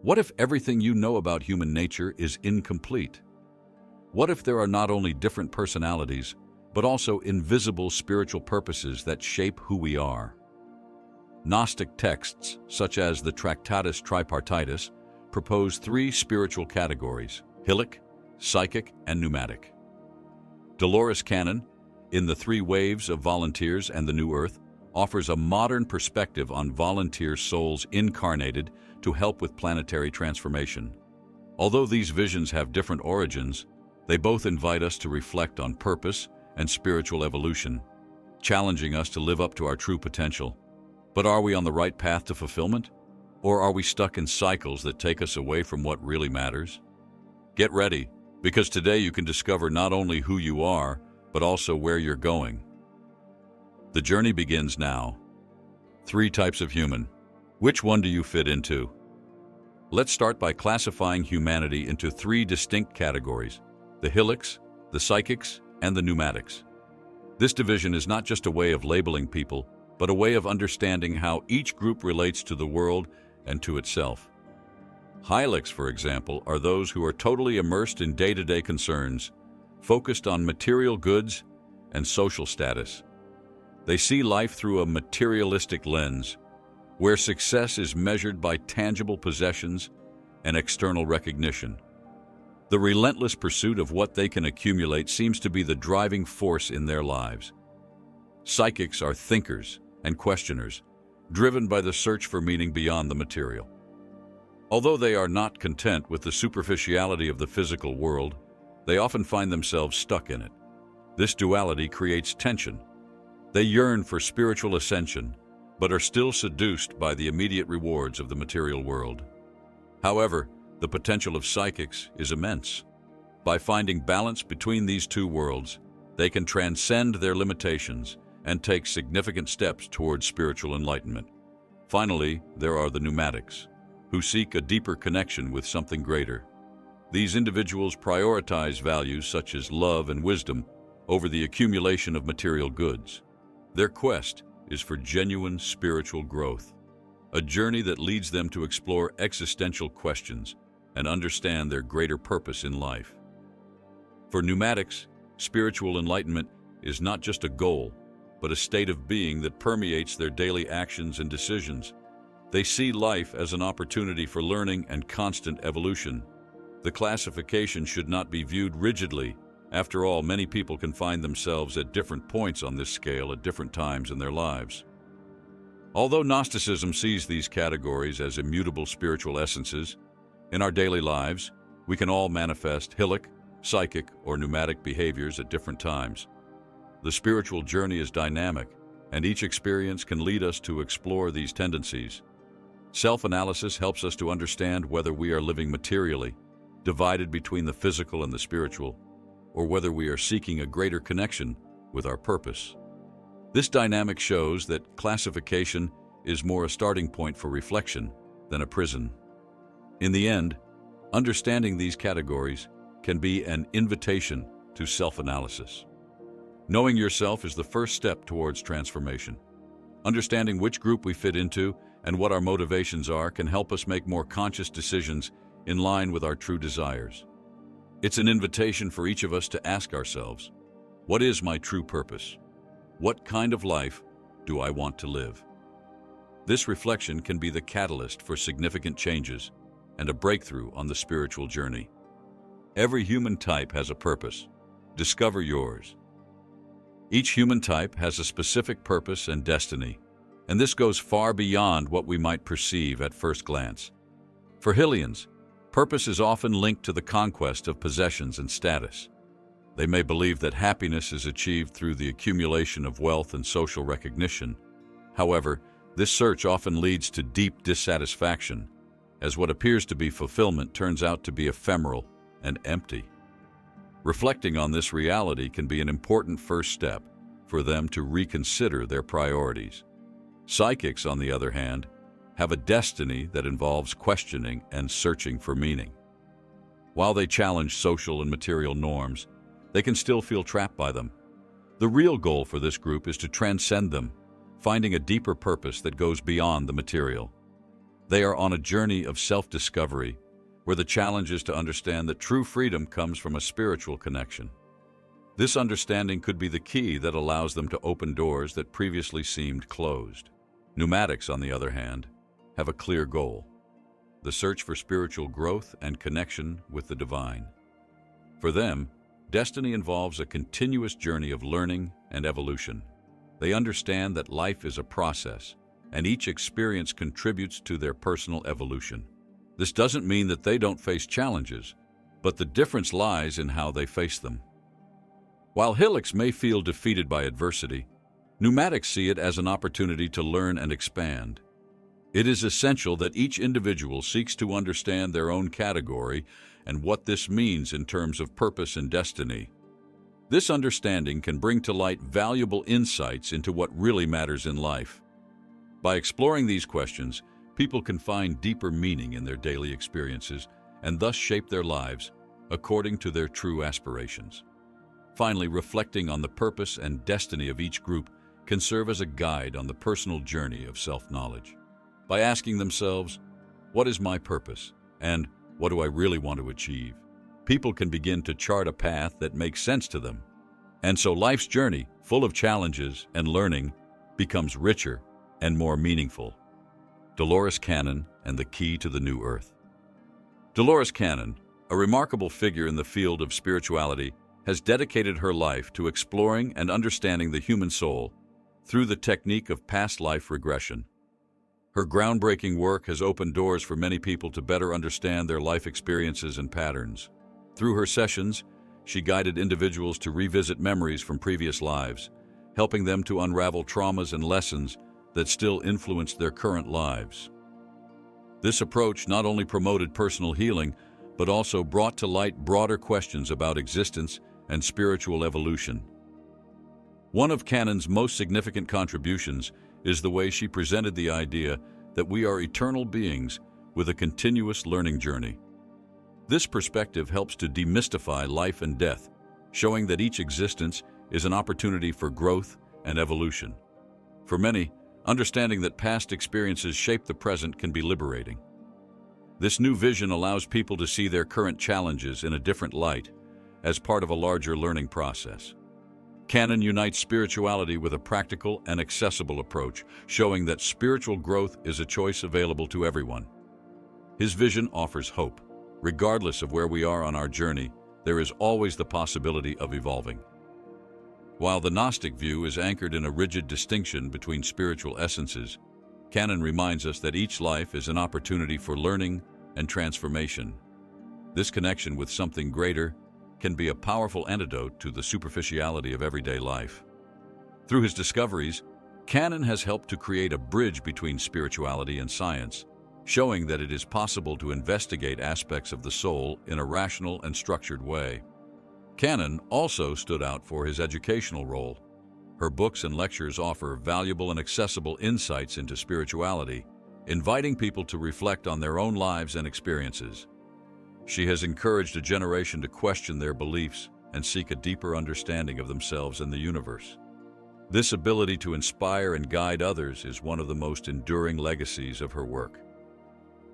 What if everything you know about human nature is incomplete? What if there are not only different personalities, but also invisible spiritual purposes that shape who we are? Gnostic texts, such as the Tractatus Tripartitus, propose three spiritual categories: Helic, Psychic, and Pneumatic. Dolores Cannon, in The Three Waves of Volunteers and the New Earth, offers a modern perspective on volunteer souls incarnated to help with planetary transformation. Although these visions have different origins, they both invite us to reflect on purpose and spiritual evolution, challenging us to live up to our true potential. But are we on the right path to fulfillment? Or are we stuck in cycles that take us away from what really matters? Get ready, because today you can discover not only who you are, but also where you're going. The journey begins now. 3 types of human. Which one do you fit into? Let's start by classifying humanity into 3 distinct categories: the Helics, the Psychics, and the Pneumatics. This division is not just a way of labeling people, but a way of understanding how each group relates to the world and to itself. Helics, for example, are those who are totally immersed in day-to-day concerns, focused on material goods and social status. They see life through a materialistic lens, where success is measured by tangible possessions and external recognition. The relentless pursuit of what they can accumulate seems to be the driving force in their lives. Psychics are thinkers and questioners, driven by the search for meaning beyond the material. Although they are not content with the superficiality of the physical world, they often find themselves stuck in it. This duality creates tension. They yearn for spiritual ascension, but are still seduced by the immediate rewards of the material world. However, the potential of psychics is immense. By finding balance between these two worlds, they can transcend their limitations and take significant steps towards spiritual enlightenment. Finally, there are the Pneumatics, who seek a deeper connection with something greater. These individuals prioritize values such as love and wisdom over the accumulation of material goods. Their quest is for genuine spiritual growth, a journey that leads them to explore existential questions and understand their greater purpose in life. For Pneumatics, spiritual enlightenment is not just a goal, but a state of being that permeates their daily actions and decisions. They see life as an opportunity for learning and constant evolution. The classification should not be viewed rigidly. After all, many people can find themselves at different points on this scale at different times in their lives. Although Gnosticism sees these categories as immutable spiritual essences, in our daily lives, we can all manifest Helic, Psychic, or Pneumatic behaviors at different times. The spiritual journey is dynamic, and each experience can lead us to explore these tendencies. Self-analysis helps us to understand whether we are living materially, divided between the physical and the spiritual, or whether we are seeking a greater connection with our purpose. This dynamic shows that classification is more a starting point for reflection than a prison. In the end, understanding these categories can be an invitation to self-analysis. Knowing yourself is the first step towards transformation. Understanding which group we fit into and what our motivations are can help us make more conscious decisions in line with our true desires. It's an invitation for each of us to ask ourselves, what is my true purpose? What kind of life do I want to live? This reflection can be the catalyst for significant changes and a breakthrough on the spiritual journey. Every human type has a purpose. Discover yours. Each human type has a specific purpose and destiny, and this goes far beyond what we might perceive at first glance. For Helians, purpose is often linked to the conquest of possessions and status. They may believe that happiness is achieved through the accumulation of wealth and social recognition. However, this search often leads to deep dissatisfaction, as what appears to be fulfillment turns out to be ephemeral and empty. Reflecting on this reality can be an important first step for them to reconsider their priorities. Psychics, on the other hand, have a destiny that involves questioning and searching for meaning. While they challenge social and material norms, they can still feel trapped by them. The real goal for this group is to transcend them, finding a deeper purpose that goes beyond the material. They are on a journey of self-discovery, where the challenge is to understand that true freedom comes from a spiritual connection. This understanding could be the key that allows them to open doors that previously seemed closed. Pneumatics, on the other hand, have a clear goal: the search for spiritual growth and connection with the divine. For them, destiny involves a continuous journey of learning and evolution. They understand that life is a process, and each experience contributes to their personal evolution. This doesn't mean that they don't face challenges, but the difference lies in how they face them. While Helix may feel defeated by adversity, Pneumatics see it as an opportunity to learn and expand. It is essential that each individual seeks to understand their own category and what this means in terms of purpose and destiny. This understanding can bring to light valuable insights into what really matters in life. By exploring these questions, people can find deeper meaning in their daily experiences and thus shape their lives according to their true aspirations. Finally, reflecting on the purpose and destiny of each group can serve as a guide on the personal journey of self-knowledge. By asking themselves, "What is my purpose?" and "What do I really want to achieve?" people can begin to chart a path that makes sense to them. And so life's journey, full of challenges and learning, becomes richer and more meaningful. Dolores Cannon and the Key to the New Earth. Dolores Cannon, a remarkable figure in the field of spirituality, has dedicated her life to exploring and understanding the human soul through the technique of past life regression. Her groundbreaking work has opened doors for many people to better understand their life experiences and patterns. Through her sessions, she guided individuals to revisit memories from previous lives, helping them to unravel traumas and lessons that still influence their current lives. This approach not only promoted personal healing, but also brought to light broader questions about existence and spiritual evolution. One of Cannon's most significant contributions is the way she presented the idea that we are eternal beings with a continuous learning journey. This perspective helps to demystify life and death, showing that each existence is an opportunity for growth and evolution. For many, understanding that past experiences shape the present can be liberating. This new vision allows people to see their current challenges in a different light, as part of a larger learning process. Cannon unites spirituality with a practical and accessible approach, showing that spiritual growth is a choice available to everyone. His vision offers hope. Regardless of where we are on our journey, there is always the possibility of evolving. While the Gnostic view is anchored in a rigid distinction between spiritual essences, Cannon reminds us that each life is an opportunity for learning and transformation. This connection with something greater can be a powerful antidote to the superficiality of everyday life. Through his discoveries, Cannon has helped to create a bridge between spirituality and science, showing that it is possible to investigate aspects of the soul in a rational and structured way. Cannon also stood out for his educational role. Her books and lectures offer valuable and accessible insights into spirituality, inviting people to reflect on their own lives and experiences. She has encouraged a generation to question their beliefs and seek a deeper understanding of themselves and the universe. This ability to inspire and guide others is one of the most enduring legacies of her work.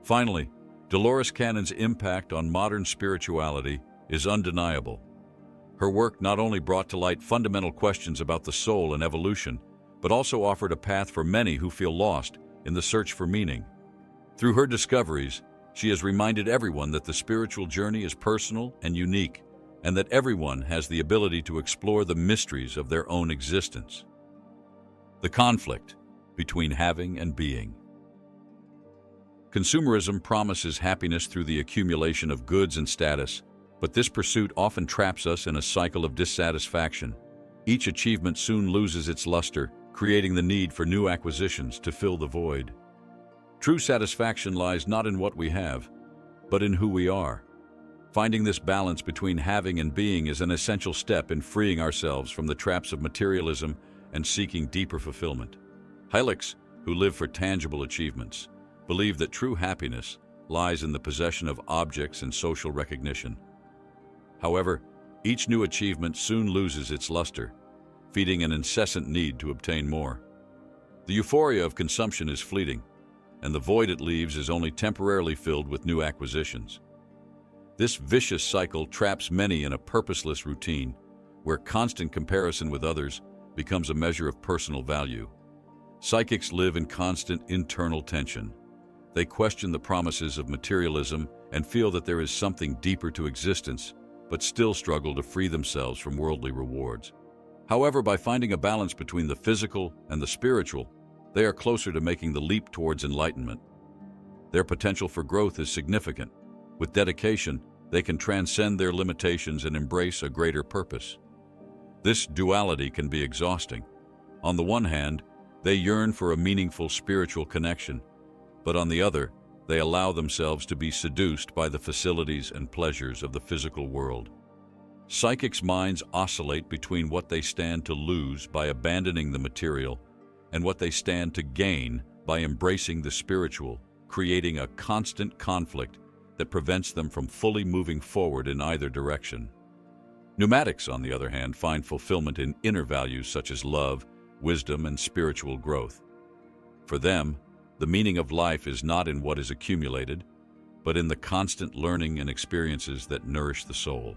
Finally, Dolores Cannon's impact on modern spirituality is undeniable. Her work not only brought to light fundamental questions about the soul and evolution, but also offered a path for many who feel lost in the search for meaning. Through her discoveries, she has reminded everyone that the spiritual journey is personal and unique, and that everyone has the ability to explore the mysteries of their own existence. The conflict between having and being. Consumerism promises happiness through the accumulation of goods and status, but this pursuit often traps us in a cycle of dissatisfaction. Each achievement soon loses its luster, creating the need for new acquisitions to fill the void. True satisfaction lies not in what we have, but in who we are. Finding this balance between having and being is an essential step in freeing ourselves from the traps of materialism and seeking deeper fulfillment. Helix, who live for tangible achievements, believe that true happiness lies in the possession of objects and social recognition. However, each new achievement soon loses its luster, feeding an incessant need to obtain more. The euphoria of consumption is fleeting, and the void it leaves is only temporarily filled with new acquisitions. This vicious cycle traps many in a purposeless routine, where constant comparison with others becomes a measure of personal value. Psychics live in constant internal tension. They question the promises of materialism and feel that there is something deeper to existence, but still struggle to free themselves from worldly rewards. However, by finding a balance between the physical and the spiritual, they are closer to making the leap towards enlightenment. Their potential for growth is significant. With dedication, they can transcend their limitations and embrace a greater purpose. This duality can be exhausting. On the one hand, they yearn for a meaningful spiritual connection, but on the other, they allow themselves to be seduced by the facilities and pleasures of the physical world. Psychics' minds oscillate between what they stand to lose by abandoning the material and what they stand to gain by embracing the spiritual, creating a constant conflict that prevents them from fully moving forward in either direction. Pneumatics, on the other hand, find fulfillment in inner values such as love, wisdom, and spiritual growth. For them, the meaning of life is not in what is accumulated, but in the constant learning and experiences that nourish the soul.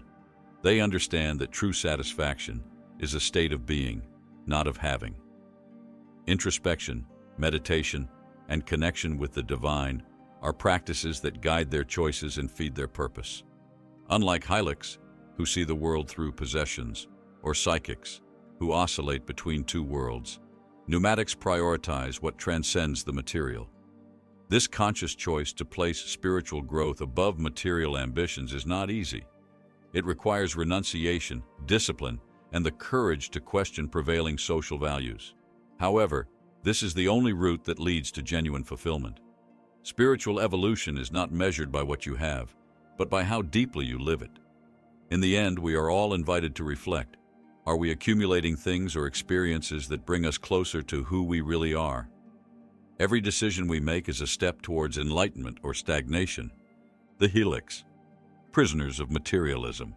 They understand that true satisfaction is a state of being, not of having. Introspection, meditation, and connection with the divine are practices that guide their choices and feed their purpose. Unlike Hylics, who see the world through possessions, or psychics, who oscillate between two worlds, pneumatics prioritize what transcends the material. This conscious choice to place spiritual growth above material ambitions is not easy. It requires renunciation, discipline, and the courage to question prevailing social values. However, this is the only route that leads to genuine fulfillment. Spiritual evolution is not measured by what you have, but by how deeply you live it. In the end, we are all invited to reflect. Are we accumulating things or experiences that bring us closer to who we really are? Every decision we make is a step towards enlightenment or stagnation. The Hylics, prisoners of materialism.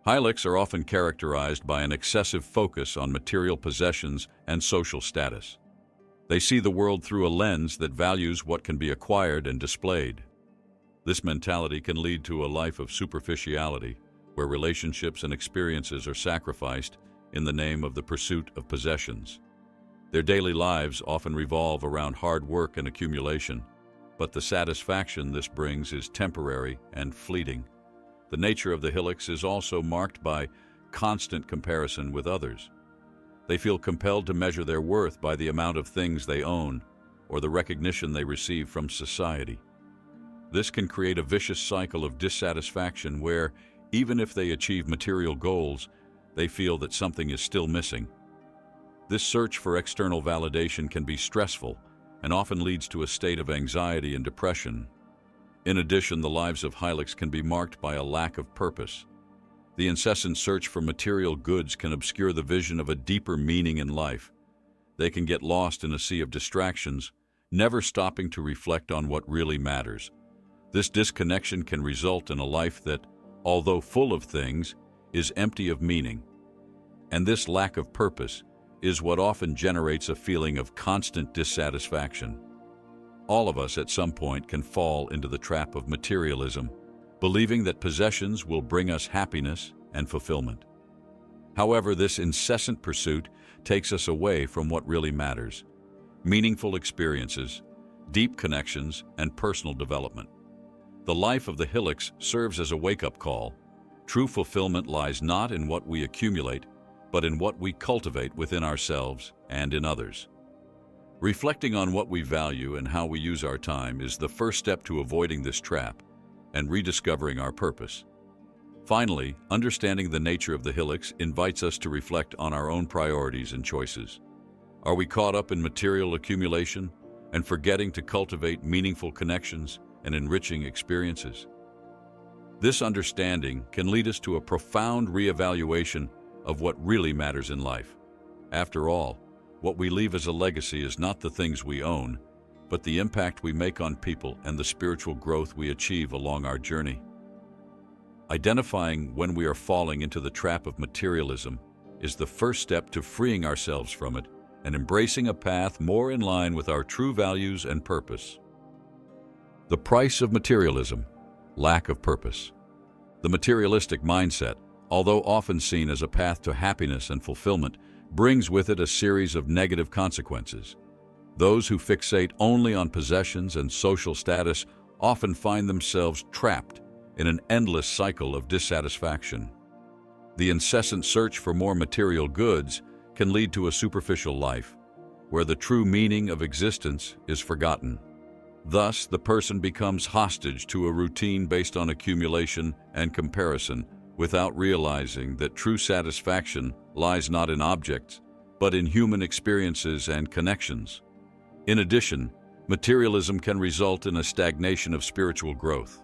Hylics are often characterized by an excessive focus on material possessions and social status. They see the world through a lens that values what can be acquired and displayed. This mentality can lead to a life of superficiality, where relationships and experiences are sacrificed in the name of the pursuit of possessions. Their daily lives often revolve around hard work and accumulation, but the satisfaction this brings is temporary and fleeting. The nature of the Hylics is also marked by constant comparison with others. They feel compelled to measure their worth by the amount of things they own or the recognition they receive from society. This can create a vicious cycle of dissatisfaction where, even if they achieve material goals, they feel that something is still missing. This search for external validation can be stressful and often leads to a state of anxiety and depression. In addition, the lives of Hylics can be marked by a lack of purpose. The incessant search for material goods can obscure the vision of a deeper meaning in life. They can get lost in a sea of distractions, never stopping to reflect on what really matters. This disconnection can result in a life that, although full of things, is empty of meaning. And this lack of purpose is what often generates a feeling of constant dissatisfaction. All of us at some point can fall into the trap of materialism, believing that possessions will bring us happiness and fulfillment. However, this incessant pursuit takes us away from what really matters: meaningful experiences, deep connections, and personal development. The life of the Hylics serves as a wake-up call. True fulfillment lies not in what we accumulate, but in what we cultivate within ourselves and in others. Reflecting on what we value and how we use our time is the first step to avoiding this trap and rediscovering our purpose. Finally, understanding the nature of the Hylics invites us to reflect on our own priorities and choices. Are we caught up in material accumulation and forgetting to cultivate meaningful connections and enriching experiences? This understanding can lead us to a profound reevaluation of what really matters in life. After all, what we leave as a legacy is not the things we own, but the impact we make on people and the spiritual growth we achieve along our journey. Identifying when we are falling into the trap of materialism is the first step to freeing ourselves from it and embracing a path more in line with our true values and purpose. The price of materialism: lack of purpose. The materialistic mindset, although often seen as a path to happiness and fulfillment, brings with it a series of negative consequences. Those who fixate only on possessions and social status often find themselves trapped in an endless cycle of dissatisfaction. The incessant search for more material goods can lead to a superficial life, where the true meaning of existence is forgotten. Thus, the person becomes hostage to a routine based on accumulation and comparison, without realizing that true satisfaction lies not in objects, but in human experiences and connections. In addition, materialism can result in a stagnation of spiritual growth.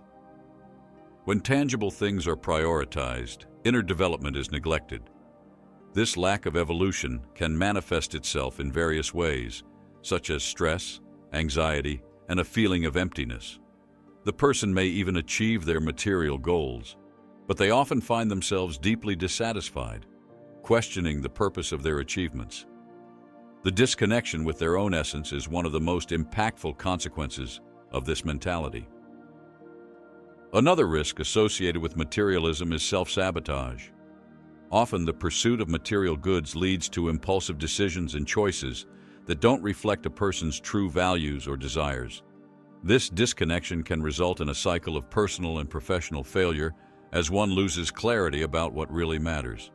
When tangible things are prioritized, inner development is neglected. This lack of evolution can manifest itself in various ways, such as stress, anxiety, and a feeling of emptiness. The person may even achieve their material goals, but they often find themselves deeply dissatisfied, questioning the purpose of their achievements. The disconnection with their own essence is one of the most impactful consequences of this mentality. Another risk associated with materialism is self-sabotage. Often, the pursuit of material goods leads to impulsive decisions and choices that don't reflect a person's true values or desires. This disconnection can result in a cycle of personal and professional failure as one loses clarity about what really matters.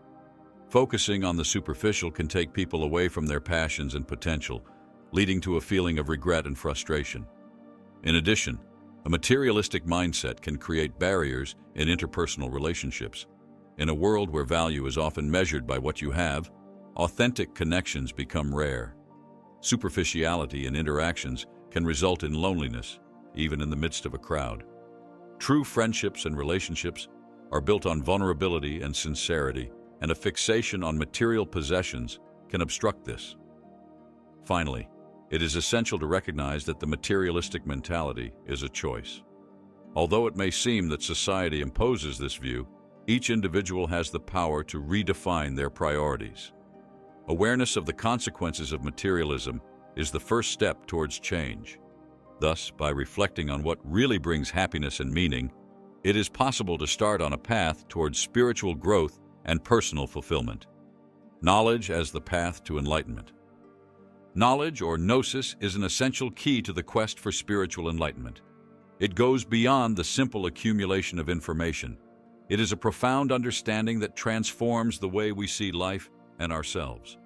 Focusing on the superficial can take people away from their passions and potential, leading to a feeling of regret and frustration. In addition, a materialistic mindset can create barriers in interpersonal relationships. In a world where value is often measured by what you have, authentic connections become rare. Superficiality in interactions can result in loneliness, even in the midst of a crowd. True friendships and relationships are built on vulnerability and sincerity, and a fixation on material possessions can obstruct this. Finally, it is essential to recognize that the materialistic mentality is a choice. Although it may seem that society imposes this view, each individual has the power to redefine their priorities. Awareness of the consequences of materialism is the first step towards change. Thus, by reflecting on what really brings happiness and meaning, it is possible to start on a path towards spiritual growth and personal fulfillment. Knowledge as the path to enlightenment. Knowledge, or gnosis, is an essential key to the quest for spiritual enlightenment. It goes beyond the simple accumulation of information. It is a profound understanding that transforms the way we see life and ourselves.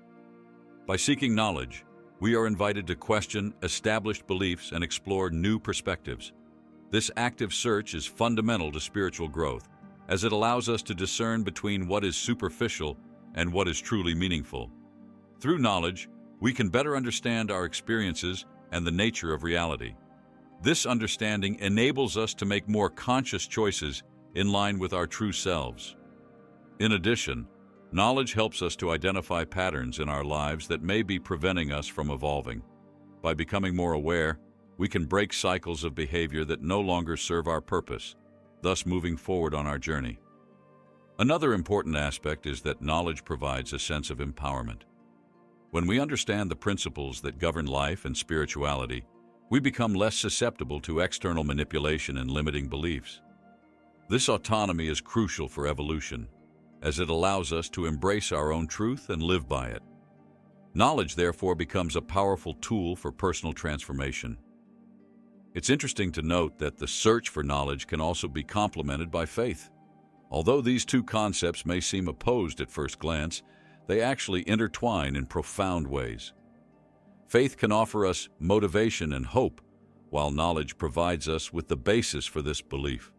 By seeking knowledge, we are invited to question established beliefs and explore new perspectives. This active search is fundamental to spiritual growth, as it allows us to discern between what is superficial and what is truly meaningful. Through knowledge, we can better understand our experiences and the nature of reality. This understanding enables us to make more conscious choices in line with our true selves. In addition, knowledge helps us to identify patterns in our lives that may be preventing us from evolving. By becoming more aware, we can break cycles of behavior that no longer serve our purpose, thus moving forward on our journey. Another important aspect is that knowledge provides a sense of empowerment. When we understand the principles that govern life and spirituality, we become less susceptible to external manipulation and limiting beliefs. This autonomy is crucial for evolution, as it allows us to embrace our own truth and live by it. Knowledge, therefore, becomes a powerful tool for personal transformation. It's interesting to note that the search for knowledge can also be complemented by faith. Although these two concepts may seem opposed at first glance, they actually intertwine in profound ways. Faith can offer us motivation and hope, while knowledge provides us with the basis for this belief.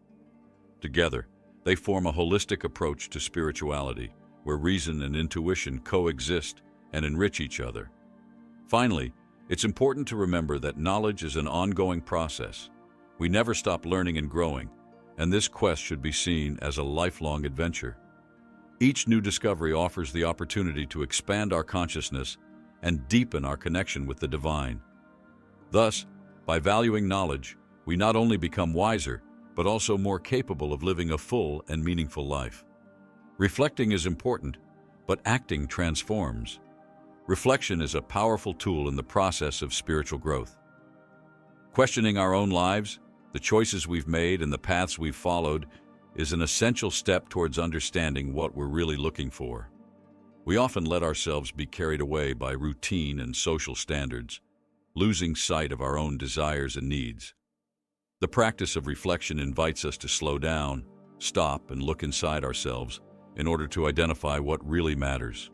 Together, they form a holistic approach to spirituality, where reason and intuition coexist and enrich each other. Finally, it's important to remember that knowledge is an ongoing process. We never stop learning and growing, and this quest should be seen as a lifelong adventure. Each new discovery offers the opportunity to expand our consciousness and deepen our connection with the divine. Thus, by valuing knowledge, we not only become wiser, but also more capable of living a full and meaningful life. Reflecting is important, but acting transforms. Reflection is a powerful tool in the process of spiritual growth. Questioning our own lives, the choices we've made, and the paths we've followed is an essential step towards understanding what we're really looking for. We often let ourselves be carried away by routine and social standards, losing sight of our own desires and needs. The practice of reflection invites us to slow down, stop, and look inside ourselves in order to identify what really matters.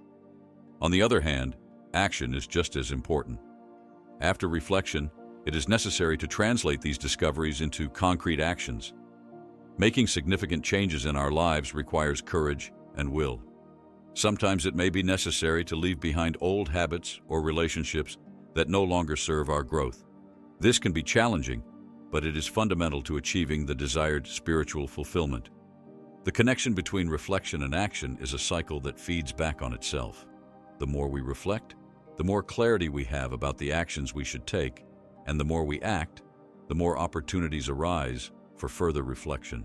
On the other hand, action is just as important. After reflection, it is necessary to translate these discoveries into concrete actions. Making significant changes in our lives requires courage and will. Sometimes it may be necessary to leave behind old habits or relationships that no longer serve our growth. This can be challenging, but it is fundamental to achieving the desired spiritual fulfillment. The connection between reflection and action is a cycle that feeds back on itself. The more we reflect, the more clarity we have about the actions we should take, and the more we act, the more opportunities arise for further reflection.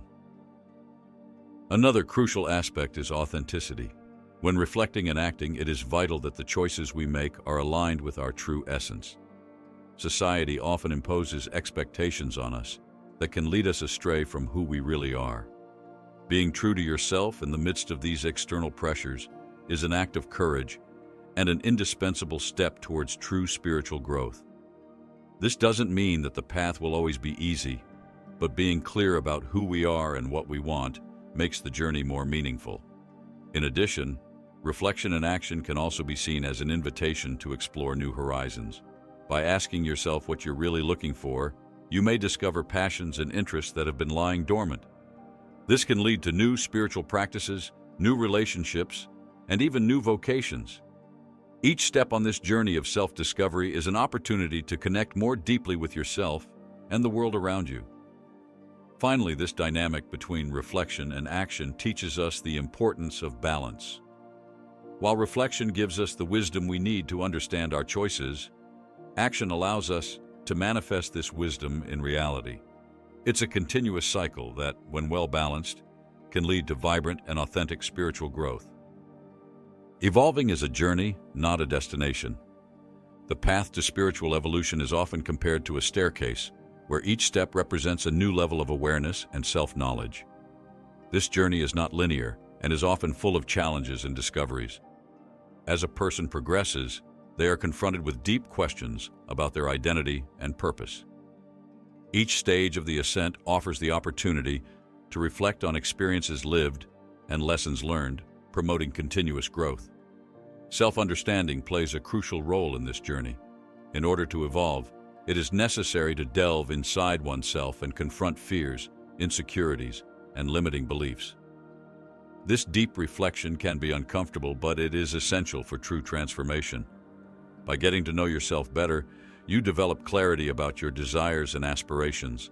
Another crucial aspect is authenticity. When reflecting and acting, it is vital that the choices we make are aligned with our true essence. Society often imposes expectations on us that can lead us astray from who we really are. Being true to yourself in the midst of these external pressures is an act of courage and an indispensable step towards true spiritual growth. This doesn't mean that the path will always be easy, but being clear about who we are and what we want makes the journey more meaningful. In addition, reflection and action can also be seen as an invitation to explore new horizons. By asking yourself what you're really looking for, you may discover passions and interests that have been lying dormant. This can lead to new spiritual practices, new relationships, and even new vocations. Each step on this journey of self-discovery is an opportunity to connect more deeply with yourself and the world around you. Finally, this dynamic between reflection and action teaches us the importance of balance. While reflection gives us the wisdom we need to understand our choices, action allows us to manifest this wisdom in reality. It's a continuous cycle that, when well balanced, can lead to vibrant and authentic spiritual growth. Evolving is a journey, not a destination. The path to spiritual evolution is often compared to a staircase, where each step represents a new level of awareness and self-knowledge. This journey is not linear and is often full of challenges and discoveries. As a person progresses, they are confronted with deep questions about their identity and purpose. Each stage of the ascent offers the opportunity to reflect on experiences lived and lessons learned, promoting continuous growth. Self-understanding plays a crucial role in this journey. In order to evolve, it is necessary to delve inside oneself and confront fears, insecurities, and limiting beliefs. This deep reflection can be uncomfortable, but it is essential for true transformation. By getting to know yourself better, you develop clarity about your desires and aspirations,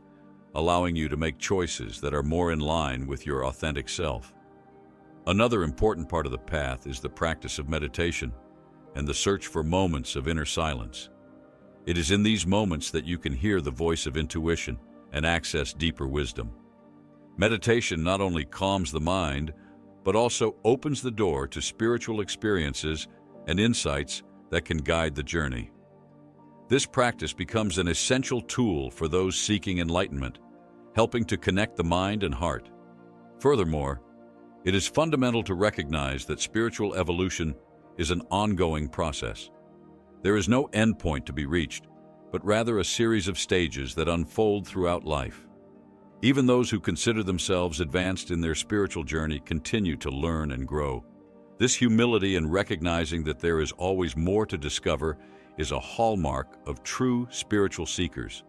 allowing you to make choices that are more in line with your authentic self. Another important part of the path is the practice of meditation and the search for moments of inner silence. It is in these moments that you can hear the voice of intuition and access deeper wisdom. Meditation not only calms the mind, but also opens the door to spiritual experiences and insights that can guide the journey. This practice becomes an essential tool for those seeking enlightenment, helping to connect the mind and heart. Furthermore, it is fundamental to recognize that spiritual evolution is an ongoing process. There is no endpoint to be reached, but rather a series of stages that unfold throughout life. Even those who consider themselves advanced in their spiritual journey continue to learn and grow. This humility in recognizing that there is always more to discover is a hallmark of true spiritual seekers.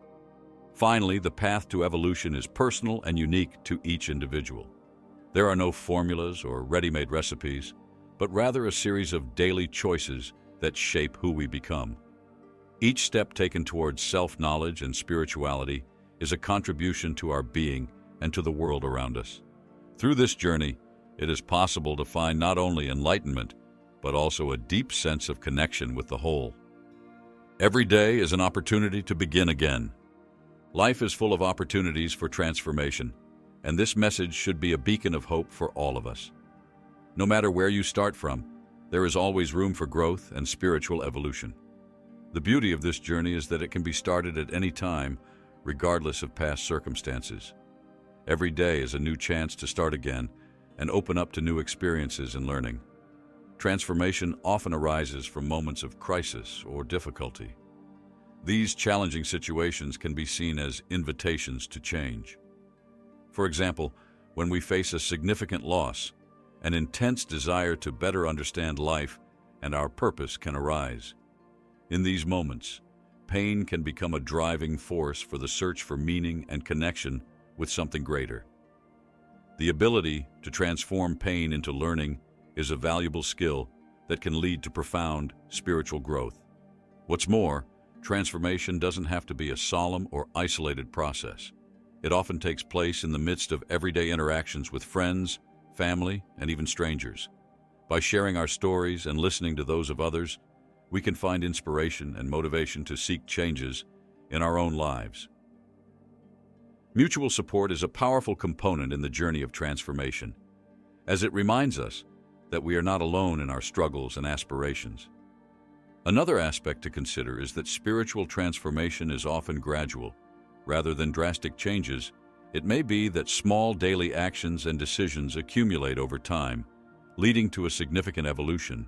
Finally, the path to evolution is personal and unique to each individual. There are no formulas or ready-made recipes, but rather a series of daily choices that shape who we become. Each step taken towards self-knowledge and spirituality is a contribution to our being and to the world around us. Through this journey, it is possible to find not only enlightenment, but also a deep sense of connection with the whole. Every day is an opportunity to begin again. Life is full of opportunities for transformation, and this message should be a beacon of hope for all of us. No matter where you start from, there is always room for growth and spiritual evolution. The beauty of this journey is that it can be started at any time, regardless of past circumstances. Every day is a new chance to start again and open up to new experiences and learning. Transformation often arises from moments of crisis or difficulty. These challenging situations can be seen as invitations to change. For example, when we face a significant loss, an intense desire to better understand life and our purpose can arise. In these moments, pain can become a driving force for the search for meaning and connection with something greater. The ability to transform pain into learning is a valuable skill that can lead to profound spiritual growth. What's more, transformation doesn't have to be a solemn or isolated process. It often takes place in the midst of everyday interactions with friends, family, and even strangers. By sharing our stories and listening to those of others, we can find inspiration and motivation to seek changes in our own lives. Mutual support is a powerful component in the journey of transformation, as it reminds us that we are not alone in our struggles and aspirations. Another aspect to consider is that spiritual transformation is often gradual. Rather than drastic changes, it may be that small daily actions and decisions accumulate over time, leading to a significant evolution.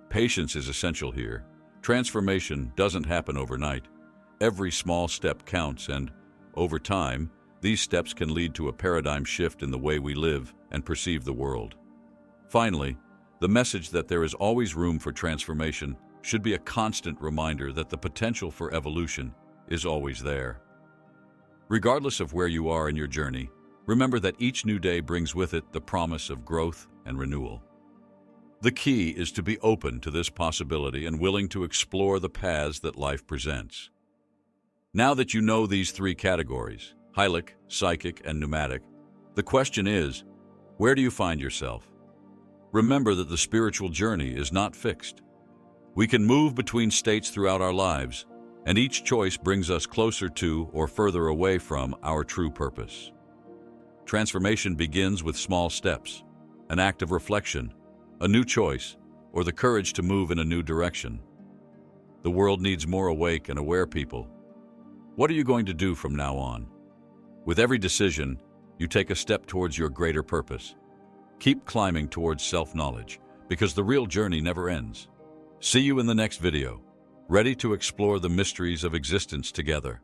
Patience is essential here. Transformation doesn't happen overnight. Every small step counts, and over time, these steps can lead to a paradigm shift in the way we live and perceive the world. Finally, the message that there is always room for transformation should be a constant reminder that the potential for evolution is always there. Regardless of where you are in your journey, remember that each new day brings with it the promise of growth and renewal. The key is to be open to this possibility and willing to explore the paths that life presents. Now that you know these three categories, hylic, psychic, and pneumatic, the question is, where do you find yourself? Remember that the spiritual journey is not fixed. We can move between states throughout our lives, and each choice brings us closer to or further away from our true purpose. Transformation begins with small steps, an act of reflection, a new choice, or the courage to move in a new direction. The world needs more awake and aware people. What are you going to do from now on? With every decision, you take a step towards your greater purpose. Keep climbing towards self-knowledge, because the real journey never ends. See you in the next video, ready to explore the mysteries of existence together.